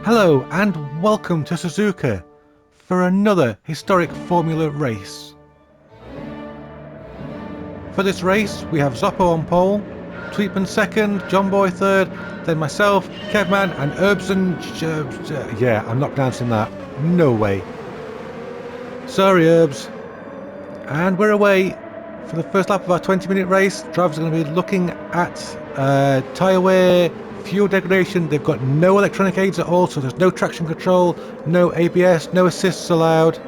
Hello and welcome to Suzuka for another historic Formula race. For this race we have Zoppo on pole, Tweetman second, John Boy third, then myself, Kevman and Erbsen. Yeah, I'm not pronouncing that. No way. Sorry Erbs. And we're away for the first lap of our 20-minute race. Drivers are going to be looking at tyre wear, fuel degradation. They've got no electronic aids at all, so there's no traction control, no ABS, no assists allowed.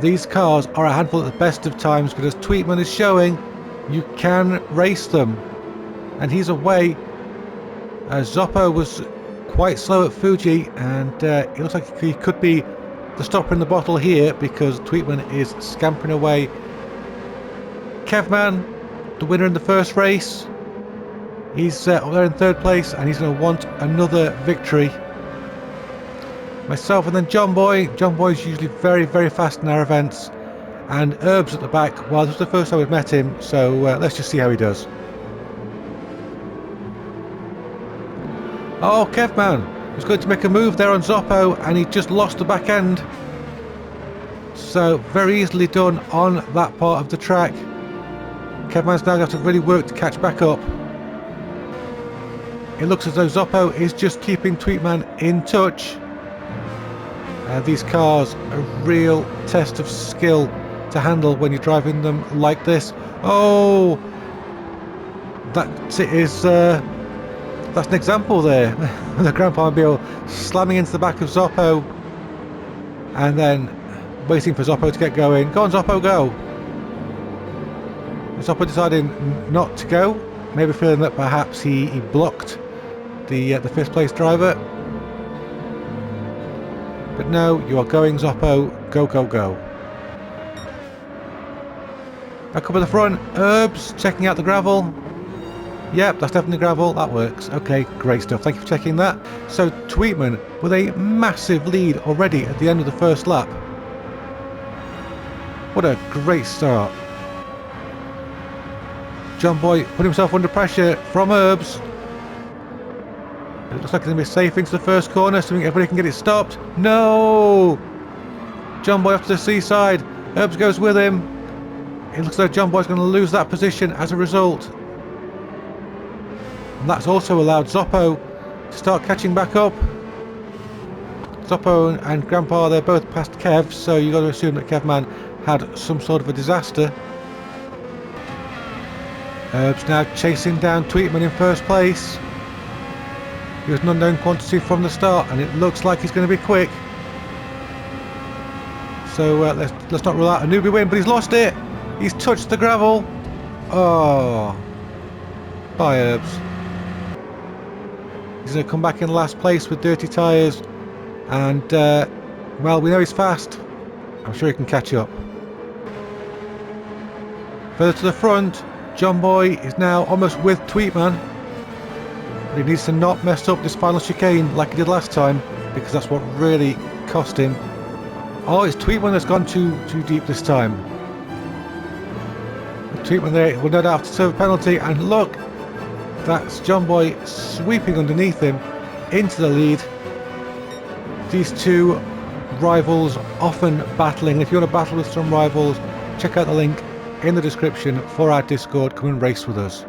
These cars are a handful at the best of times, but as Tweetman is showing, you can race them. And he's away. Zoppo was quite slow at Fuji, and it looks like he could be the stopper in the bottle here because Tweetman is scampering away. Kevman, the winner in the first race, he's up there in third place and he's going to want another victory. Myself and then John Boy. John Boy's usually very fast in our events, and Herbs at the back. Well, this was the first time we've met him, so let's just see how he does. Oh, Kevman was going to make a move there on Zoppo and he just lost the back end. So very easily done on that part of the track. Kevman's now going to have to really work to catch back up. It looks as though Zoppo is just keeping Tweetman in touch. These cars are a real test of skill to handle when you're driving them like this. Oh, that's an example there. The Gran Turismo slamming into the back of Zoppo and then waiting for Zoppo to get going. Go on Zoppo, go. Zoppo deciding not to go, maybe feeling that perhaps he blocked the fifth place driver. But no, you are going Zoppo, go go go. Back up at the front, Herbs checking out the gravel. Yep, that's definitely gravel, that works. Okay, great stuff, thank you for checking that. So Tweetman with a massive lead already at the end of the first lap. What a great start. John Boy put himself under pressure from Herbs. It looks like he's going to be safe into the first corner, so everybody can get it stopped. No! John Boy off to the seaside. Herbs goes with him. It looks like John Boy's going to lose that position as a result. And that's also allowed Zoppo to start catching back up. Zoppo and Grandpa, they're both past Kev, so you've got to assume that Kevman had some sort of a disaster. Herbs now chasing down Tweetman in first place. He was an unknown quantity from the start, and it looks like he's going to be quick. So let's not rule out a newbie win, but he's lost it. He's touched the gravel. Oh, bye Herbs. He's going to come back in last place with dirty tyres, and well, we know he's fast. I'm sure he can catch up. Further to the front, John Boy is now almost with Tweetman. But he needs to not mess up this final chicane like he did last time, because that's what really cost him. Oh, it's Tweetman that's gone too deep this time. Tweetman there will no doubt have to serve a penalty, and look, that's John Boy sweeping underneath him into the lead. These two rivals often battling. If you want to battle with some rivals, check out the link in the description for our Discord. Come and race with us.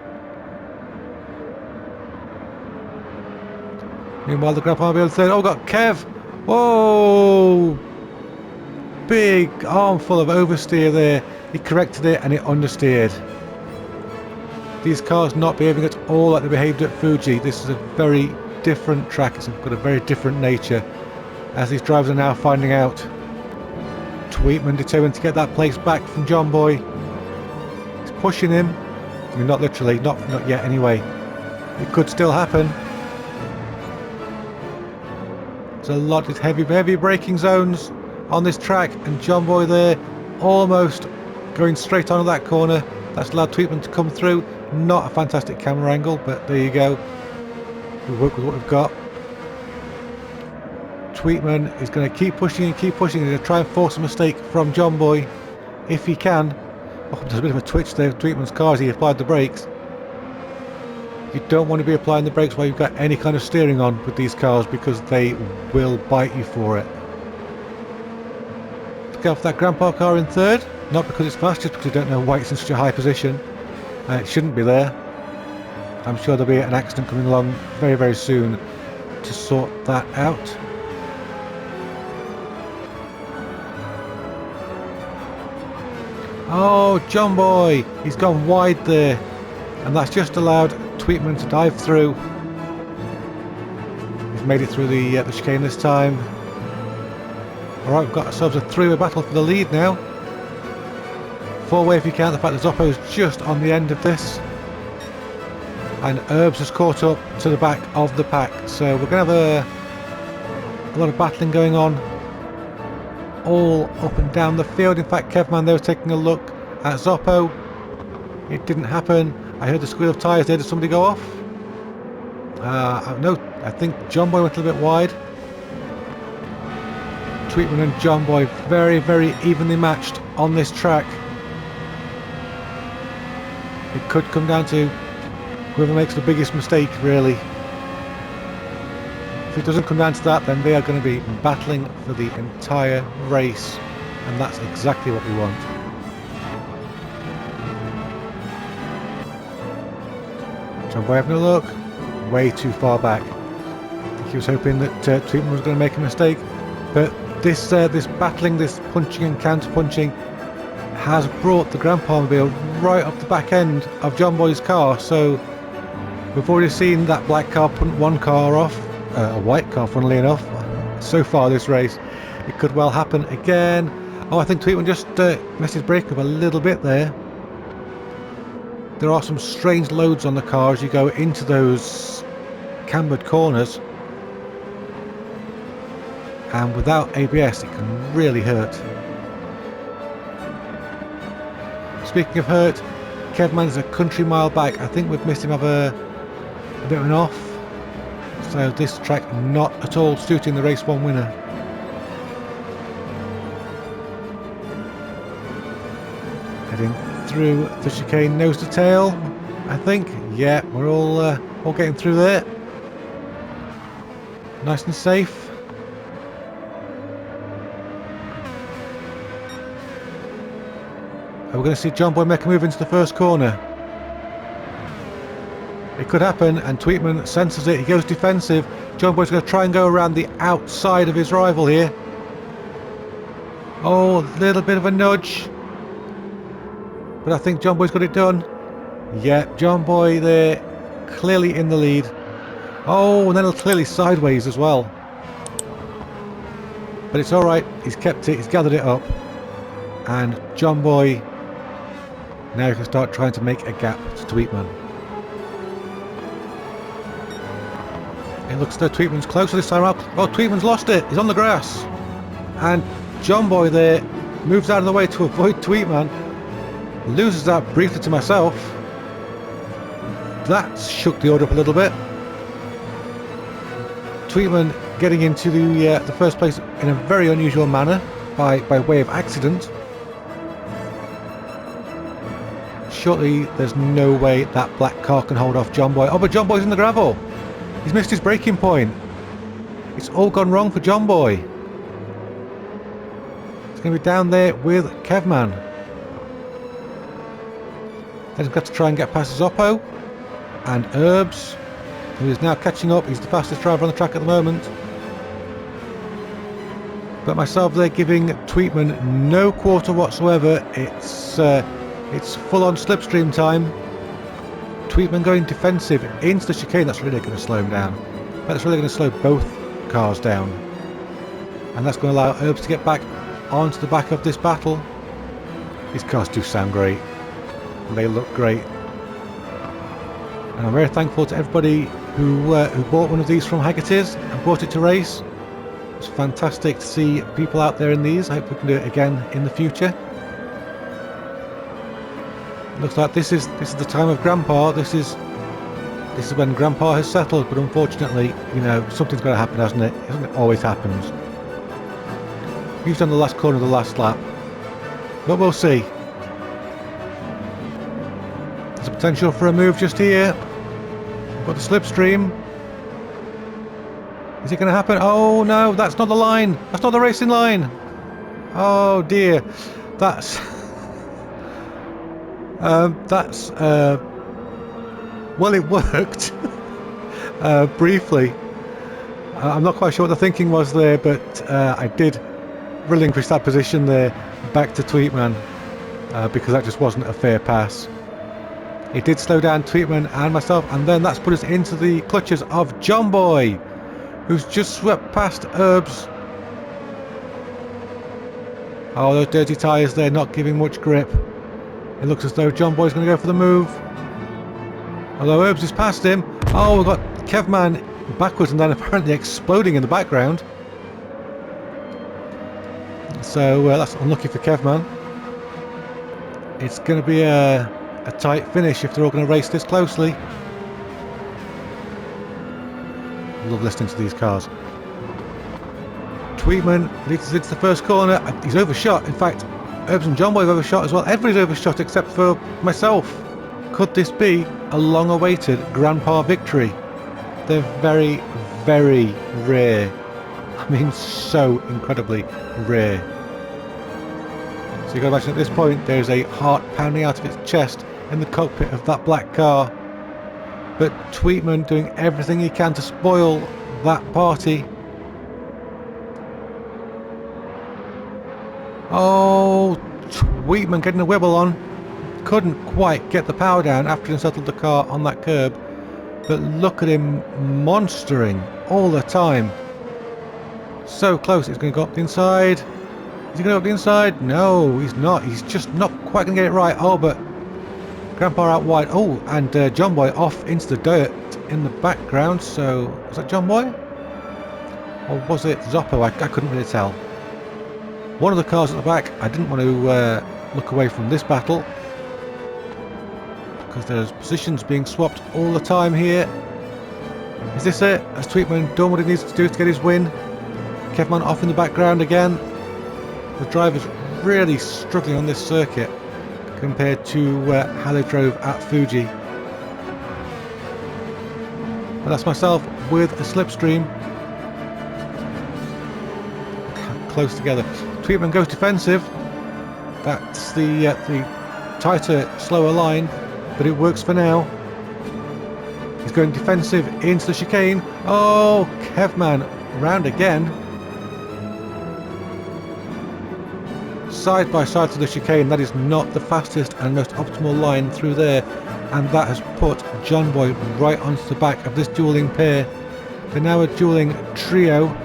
Meanwhile, the Gran Turismo third. Oh, got Kev. Whoa! Big armful of oversteer there. He corrected it and it understeered. These cars not behaving at all like they behaved at Fuji. This is a very different track. It's got a very different nature, as these drivers are now finding out. Tweetman determined to get that place back from John Boy. He's pushing him. I mean, not literally, not yet anyway. It could still happen. There's a lot of heavy braking zones on this track, and John Boy there almost going straight onto that corner. That's allowed Tweetman to come through. Not a fantastic camera angle, but there you go. We work with what we've got. Tweetman is going to keep pushing and keep pushing. He's going to try and force a mistake from John Boy if he can. Oh, there's a bit of a twitch there with Tweetman's car as he applied the brakes. You don't want to be applying the brakes while you've got any kind of steering on with these cars because they will bite you for it. Look out for that grandpa car in third. Not because it's fast, just because you don't know why it's in such a high position. It shouldn't be there. I'm sure there'll be an accident coming along very, very soon to sort that out. Oh, John Boy! He's gone wide there. And that's just allowed Tweetman to dive through. He's made it through the chicane this time. Alright, we've got ourselves a three-way battle for the lead now. Four-way if you count the fact that Zoppo's just on the end of this. And Herbs has caught up to the back of the pack. So we're going to have a lot of battling going on all up and down the field. In fact, Kevman there was taking a look at Zoppo. It didn't happen. I heard the squeal of tyres there. Did somebody go off? No, I think John Boy went a little bit wide. Tweetman and John Boy very, very evenly matched on this track. It could come down to whoever makes the biggest mistake, really. If it doesn't come down to that, then they are going to be battling for the entire race, and that's exactly what we want. John Boy having a look, way too far back. I think he was hoping that Tweetman was going to make a mistake, but this battling, this punching and counter punching has brought the Grandpa Mobile right up the back end of John Boy's car. So we've already seen that black car punt one car off, a white car funnily enough, so far this race. It could well happen again. Oh, I think Tweetman just messed his brake up a little bit there. There are some strange loads on the car as you go into those cambered corners. And without ABS it can really hurt. Speaking of hurt, Kevman's a country mile back. I think we've missed him have a bit of an off. So this track not at all suiting the race one winner. Heading through the chicane nose to tail, I think. Yeah, we're all getting through there. Nice and safe. We're going to see John Boy make a move into the first corner. It could happen, and Tweetman senses it. He goes defensive. John Boy's going to try and go around the outside of his rival here. Oh, a little bit of a nudge. But I think John Boy's got it done. Yeah, John Boy there, clearly in the lead. Oh, and then clearly sideways as well. But it's alright. He's kept it. He's gathered it up. And John Boy now can start trying to make a gap to Tweetman. It looks as though Tweetman's closer this time out. Oh, Tweetman's lost it. He's on the grass. And John Boy there moves out of the way to avoid Tweetman. Loses that briefly to myself. That shook the order up a little bit. Tweetman getting into the first place in a very unusual manner by way of accident. Surely there's no way that black car can hold off John Boy. Oh, but John Boy's in the gravel. He's missed his braking point. It's all gone wrong for John Boy. He's going to be down there with Kevman. Then he's got to try and get past Zoppo and Herbs, who is now catching up. He's the fastest driver on the track at the moment. But myself there giving Tweetman no quarter whatsoever. It's full-on slipstream time. Tweetman going defensive into the chicane. That's really going to slow him down. That's really going to slow both cars down. And that's going to allow Herbs to get back onto the back of this battle. These cars do sound great. They look great. And I'm very thankful to everybody who bought one of these from Haggerty's and brought it to race. It's fantastic to see people out there in these. I hope we can do it again in the future. Looks like this is the time of Grandpa. This is when Grandpa has settled. But unfortunately, you know, something's got to happen, hasn't it? It always happens. He's done the last corner of the last lap, but we'll see. There's a potential for a move just here. But the slipstream. Is it going to happen? Oh no, that's not the line. That's not the racing line. Oh dear. That's... well, it worked. Briefly. I'm not quite sure what the thinking was there, but I did relinquish that position there back to Tweetman because that just wasn't a fair pass. It did slow down Tweetman and myself, and then that's put us into the clutches of John Boy, who's just swept past Herbs. Oh, those dirty tyres there not giving much grip. It looks as though John Boy's going to go for the move. Although Herbs is past him. Oh, we've got Kevman backwards and then apparently exploding in the background. So that's unlucky for Kevman. It's going to be a tight finish if they're all going to race this closely. Love listening to these cars. Tweetman leads us into the first corner. He's overshot. In fact, Herbs and John Boy have overshot as well. Everybody's overshot except for myself. Could this be a long-awaited Grandpa victory? They're very, very rare. I mean, so incredibly rare. So you got to imagine at this point there's a heart pounding out of its chest in the cockpit of that black car. But Tweetman doing everything he can to spoil that party. Oh, Tweetman getting a wibble on. Couldn't quite get the power down after he unsettled the car on that curb. But look at him monstering all the time. So close, he's going to go up the inside. Is he going to go up the inside? No, he's not. He's just not quite going to get it right. Oh, but Grandpa out wide. Oh, and John Boy off into the dirt in the background. So, was that John Boy? Or was it Zoppo? I couldn't really tell. One of the cars at the back, I didn't want to look away from this battle, because there's positions being swapped all the time here. Is this it? Has Tweetman done what he needs to do to get his win? Kevman off in the background again. The driver's really struggling on this circuit compared to how they drove at Fuji. But that's myself with a slipstream. Close together. Tweetman goes defensive. That's the tighter, slower line, but it works for now. He's going defensive into the chicane. Oh, Kevman round again. Side by side to the chicane. That is not the fastest and most optimal line through there, and that has put John Boy right onto the back of this dueling pair. They're now a dueling trio.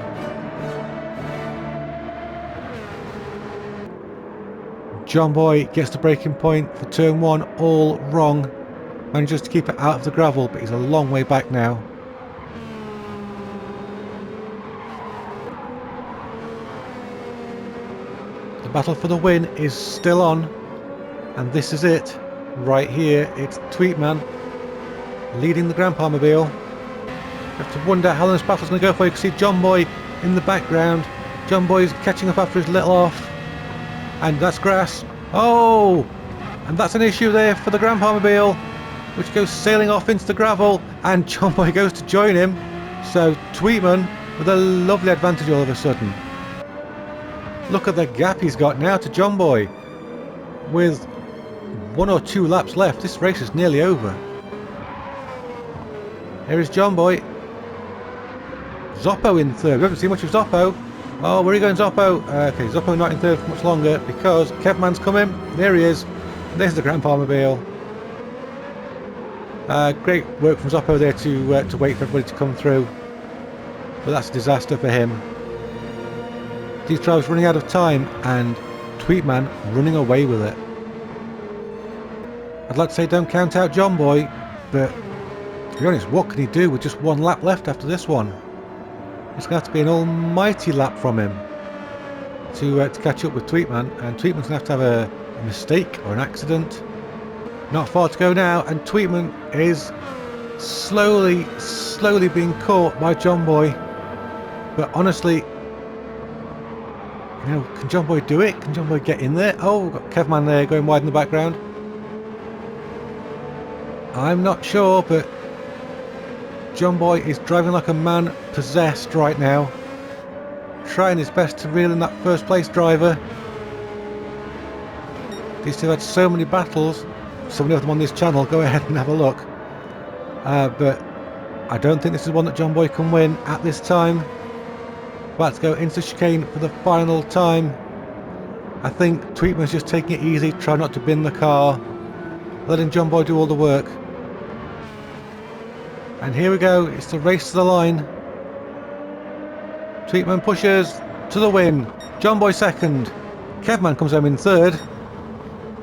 John Boy gets the braking point for turn one all wrong. Manages to keep it out of the gravel, but he's a long way back now. The battle for the win is still on, and this is it. Right here, it's Tweetman leading the Grandpa Mobile. You have to wonder how long this battle's going to go for. You can see John Boy in the background. John Boy's catching up after his little off. And that's grass. Oh! And that's an issue there for the Grandpa Mobile, which goes sailing off into the gravel, and John Boy goes to join him. So Tweetman with a lovely advantage all of a sudden. Look at the gap he's got now to John Boy. With 1 or 2 laps left, this race is nearly over. Here is John Boy. Zoppo in third. We haven't seen much of Zoppo. Oh, where are you going, Zoppo? Okay, Zoppo not in third for much longer because Kevman's coming. There he is. There's the Grandpa Mobile. Great work from Zoppo there to wait for everybody to come through. But that's a disaster for him. These drivers running out of time, and Tweetman running away with it. I'd like to say don't count out John Boy, but to be honest, what can he do with just 1 lap left after this one? It's going to have to be an almighty lap from him to catch up with Tweetman, and Tweetman's going to have a mistake or an accident. Not far to go now, and Tweetman is slowly being caught by John Boy. But honestly, you know, can John Boy do it? Can John Boy get in there? Oh, we've got Kevman there going wide in the background. I'm not sure, but John Boy is driving like a man possessed right now. Trying his best to reel in that first place driver. These two had so many battles. So many of them on this channel. Go ahead and have a look. But I don't think this is one that John Boy can win at this time. About to go into the chicane for the final time. I think Tweetman's just taking it easy, trying not to bin the car, letting John Boy do all the work. And here we go, it's the race to the line. Tweetman pushes to the win. John Boy second. Kevman comes home in third.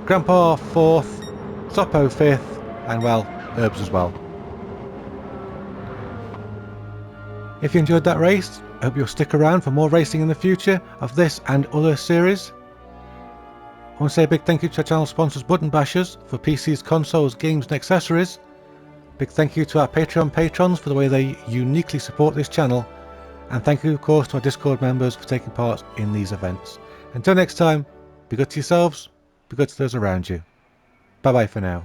Grandpa fourth. Zoppo fifth. And well, Herbs as well. If you enjoyed that race, I hope you'll stick around for more racing in the future of this and other series. I want to say a big thank you to our channel sponsors Button Bashers for PCs, consoles, games and accessories. Big thank you to our Patreon patrons for the way they uniquely support this channel. And thank you of course to our Discord members for taking part in these events. Until next time, be good to yourselves, be good to those around you. Bye bye for now.